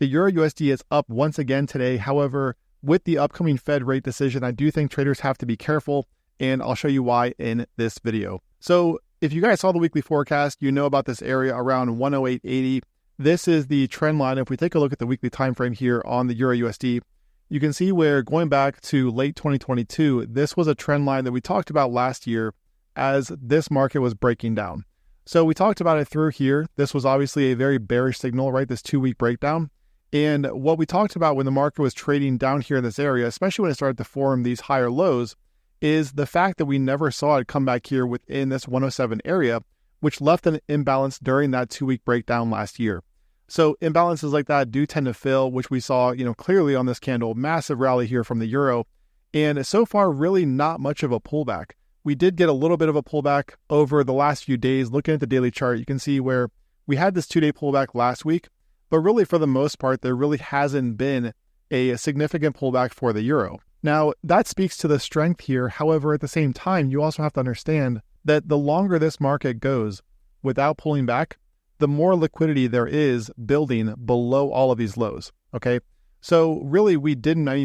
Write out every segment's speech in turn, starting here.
The EURUSD is up once again today. However, with the upcoming Fed rate decision, I do think traders have to be careful, and I'll show you why in this video. So if you guys saw the weekly forecast, you know about this area around 108.80. This is the trend line. If we take a look at the weekly time frame here on the EURUSD, you can see where going back to late 2022, this was a trend line that we talked about last year as this market was breaking down. So we talked about it through here. This was obviously a very bearish signal, right? This 2-week breakdown. And what we talked about when the market was trading down here in this area, especially when it started to form these higher lows, is the fact that we never saw it come back here within this 107 area, which left an imbalance during that 2-week breakdown last year. So imbalances like that do tend to fill, which we saw, clearly on this candle, massive rally here from the euro. And so far, really not much of a pullback. We did get a little bit of a pullback over the last few days. Looking at the daily chart, you can see where we had this 2-day pullback last week, but really for the most part, there really hasn't been a significant pullback for the euro. Now, that speaks to the strength here. However, at the same time, you also have to understand that the longer this market goes without pulling back, the more liquidity there is building below all of these lows, okay? So really,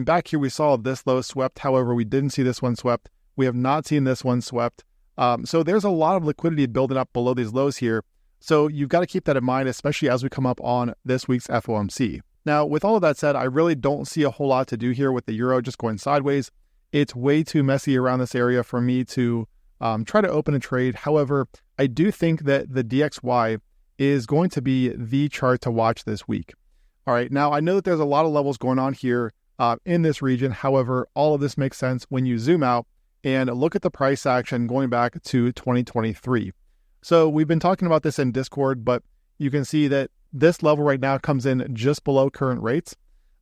back here we saw this low swept. However, we didn't see this one swept. We have not seen this one swept. So there's a lot of liquidity building up below these lows here. So you've got to keep that in mind, especially as we come up on this week's FOMC. Now, with all of that said, I really don't see a whole lot to do here with the euro just going sideways. It's way too messy around this area for me to try to open a trade. However, I do think that the DXY is going to be the chart to watch this week. All right, now I know that there's a lot of levels going on here in this region. However, all of this makes sense when you zoom out and look at the price action going back to 2023. So we've been talking about this in Discord, but you can see that this level right now comes in just below current rates.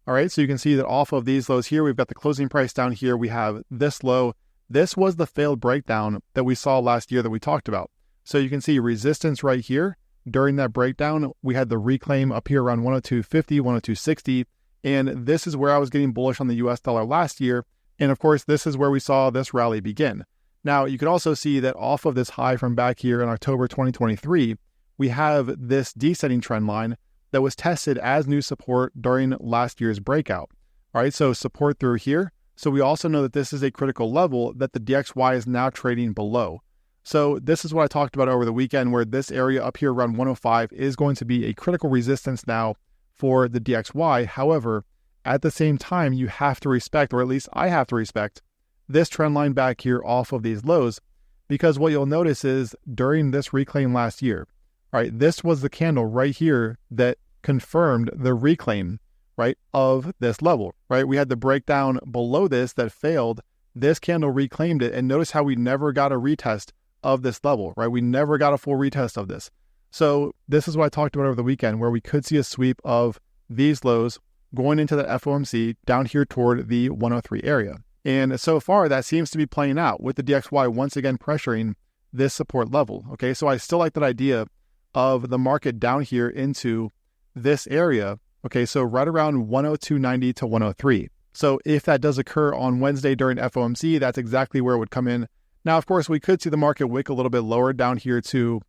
All right, so you can see that off of these lows here, we've got the closing price down here. We have this low. This was the failed breakdown that we saw last year that we talked about. So you can see resistance right here. During that breakdown, we had the reclaim up here around 102.50, 102.60, and this is where I was getting bullish on the US dollar last year. And of course, this is where we saw this rally begin. Now, you can also see that off of this high from back here in October 2023, we have this descending trend line that was tested as new support during last year's breakout. All right, so support through here. So we also know that this is a critical level that the DXY is now trading below. So this is what I talked about over the weekend, where this area up here around 105 is going to be a critical resistance now for the DXY. However, at the same time, you have to respect, or at least I have to respect, this trend line back here off of these lows, because what you'll notice is during this reclaim last year, all right, this was the candle right here that confirmed the reclaim, right, of this level, right? We had the breakdown below this that failed. This candle reclaimed it, and notice how we never got a retest of this level, right? We never got a full retest of this. So this is what I talked about over the weekend, where we could see a sweep of these lows going into the FOMC down here toward the 103 area. And so far, that seems to be playing out with the DXY once again pressuring this support level. Okay, so I still like that idea of the market down here into this area. Okay, so right around 102.90 to 103. So if that does occur on Wednesday during FOMC, that's exactly where it would come in. Now, of course, we could see the market wick a little bit lower down here to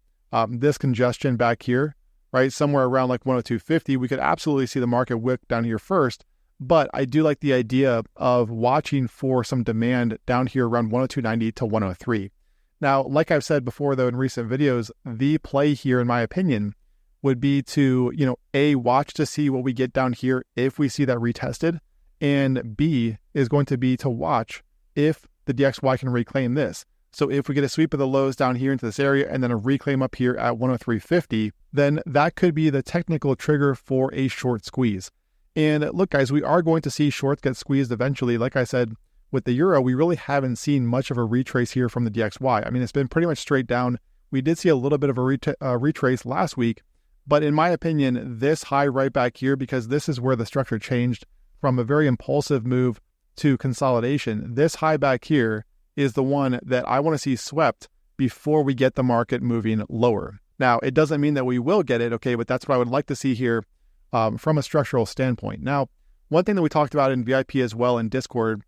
this congestion back here, right? Somewhere around like 102.50. We could absolutely see the market wick down here first. But I do like the idea of watching for some demand down here around 102.90 to 103. Now, like I've said before, though, in recent videos, the play here, in my opinion, would be to, A, watch to see what we get down here if we see that retested, and B is going to be to watch if the DXY can reclaim this. So if we get a sweep of the lows down here into this area and then a reclaim up here at 103.50, then that could be the technical trigger for a short squeeze. And look, guys, we are going to see shorts get squeezed eventually. Like I said, with the euro, we really haven't seen much of a retrace here from the DXY. I mean, it's been pretty much straight down. We did see a little bit of a retrace last week, but in my opinion, this high right back here, because this is where the structure changed from a very impulsive move to consolidation, this high back here is the one that I want to see swept before we get the market moving lower. Now, it doesn't mean that we will get it, okay, but that's what I would like to see here from a structural standpoint. Now, one thing that we talked about in VIP as well in Discord,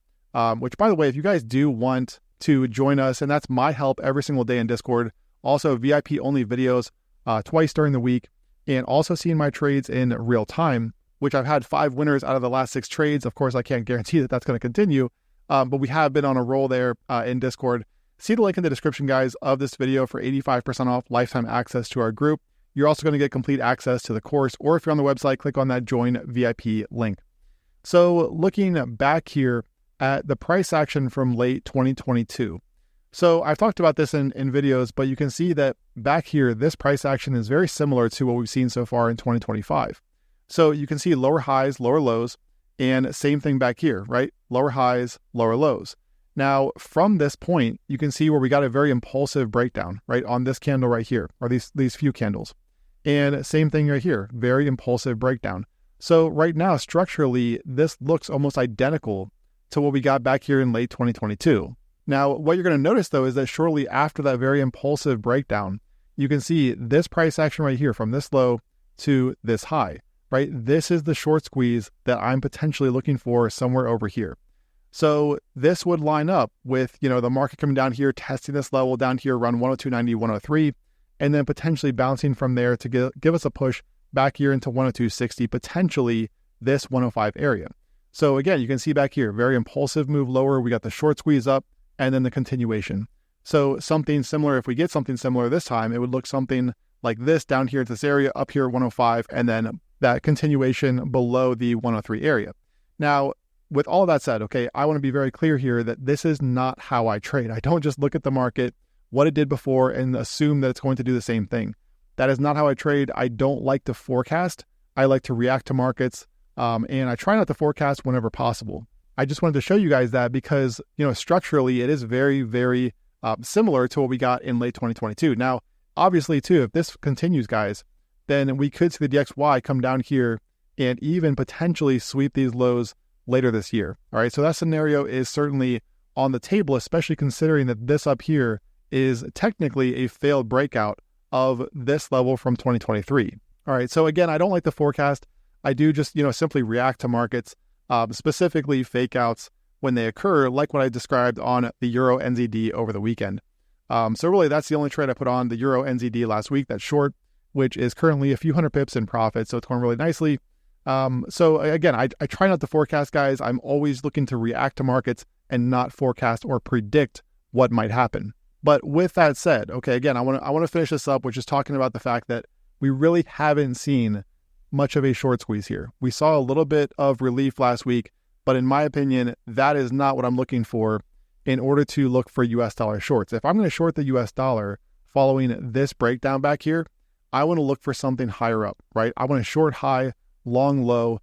which, by the way, if you guys do want to join us, and that's my help every single day in Discord, also VIP only videos twice during the week, and also seeing my trades in real time. which I've had 5 winners out of the last 6 trades. Of course, I can't guarantee that that's going to continue, but we have been on a roll there in Discord. See the link in the description, guys, of this video for 85% off lifetime access to our group. You're also going to get complete access to the course, or if you're on the website, click on that Join VIP link. So looking back here at the price action from late 2022. So I've talked about this in videos, but you can see that back here, this price action is very similar to what we've seen so far in 2025. So you can see lower highs, lower lows, and same thing back here, right? Lower highs, lower lows. Now, from this point, you can see where we got a very impulsive breakdown, right? On this candle right here, or these few candles. And same thing right here, very impulsive breakdown. So right now, structurally, this looks almost identical to what we got back here in late 2022. Now, what you're going to notice, though, is that shortly after that very impulsive breakdown, you can see this price action right here from this low to this high, right? This is the short squeeze that I'm potentially looking for somewhere over here. So this would line up with, the market coming down here, testing this level down here around 102.90, 103, and then potentially bouncing from there to give us a push back here into 102.60, potentially this 105 area. So again, you can see back here, very impulsive move lower. We got the short squeeze up and then the continuation. So something similar, if we get something similar this time, it would look something like this down here at this area, up here at 105, and then that continuation below the 103 area. Now, with all that said, okay, I want to be very clear here that this is not how I trade. I don't just look at the market, what it did before, and assume that it's going to do the same thing. That is not how I trade. I don't like to forecast. I like to react to markets, and I try not to forecast whenever possible. I just wanted to show you guys that because, structurally, it is very, very similar to what we got in late 2022. Now, obviously, too, if this continues, guys, then we could see the DXY come down here and even potentially sweep these lows later this year. All right, so that scenario is certainly on the table, especially considering that this up here is technically a failed breakout of this level from 2023. All right, so again, I don't like the forecast. I do just, simply react to markets, specifically fake outs when they occur, like what I described on the Euro NZD over the weekend. So really, that's the only trade I put on the Euro NZD last week, that short, which is currently a few hundred pips in profit, so it's going really nicely. So again, I try not to forecast, guys. I'm always looking to react to markets and not forecast or predict what might happen. But with that said, okay, again, I want to finish this up, which is talking about the fact that we really haven't seen much of a short squeeze here. We saw a little bit of relief last week, but in my opinion, that is not what I'm looking for in order to look for US dollar shorts. If I'm going to short the US dollar following this breakdown back here, I want to look for something higher up, right? I want to short high, long low.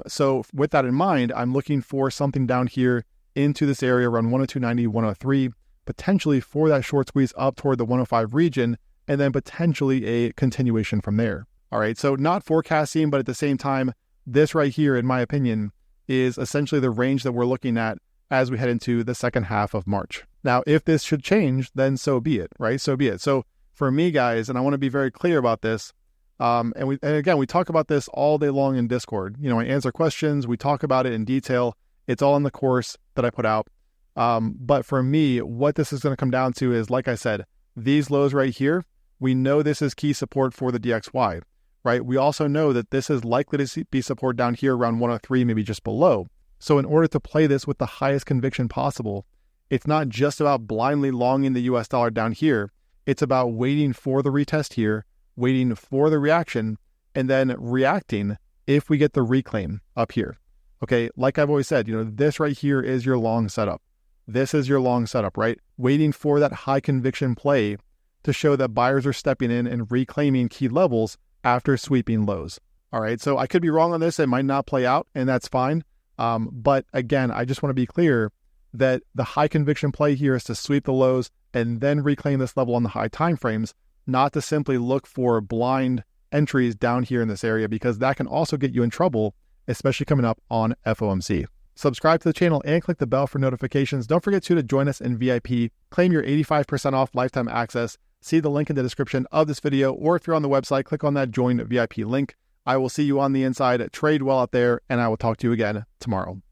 So with that in mind, I'm looking for something down here into this area around 102.90, 103, potentially for that short squeeze up toward the 105 region, and then potentially a continuation from there. All right, so not forecasting, but at the same time, this right here, in my opinion, is essentially the range that we're looking at as we head into the second half of March. Now, if this should change, then so be it, right? So be it. So for me, guys, and I want to be very clear about this, and again, we talk about this all day long in Discord. I answer questions, we talk about it in detail. It's all in the course that I put out. But for me, what this is going to come down to is, like I said, these lows right here, we know this is key support for the DXY, right? We also know that this is likely to be support down here around 103, maybe just below. So in order to play this with the highest conviction possible, it's not just about blindly longing the US dollar down here. It's about waiting for the retest here, waiting for the reaction, and then reacting if we get the reclaim up here. Okay, like I've always said, this right here is your long setup. This is your long setup, right? Waiting for that high conviction play to show that buyers are stepping in and reclaiming key levels after sweeping lows. All right, so I could be wrong on this. It might not play out, and that's fine. But again, I just want to be clear that the high conviction play here is to sweep the lows and then reclaim this level on the high time frames, not to simply look for blind entries down here in this area, because that can also get you in trouble, especially coming up on FOMC. Subscribe to the channel and click the bell for notifications. Don't forget to join us in VIP. Claim your 85% off lifetime access. See the link in the description of this video, or if you're on the website, click on that Join VIP link. I will see you on the inside. Trade well out there, and I will talk to you again tomorrow.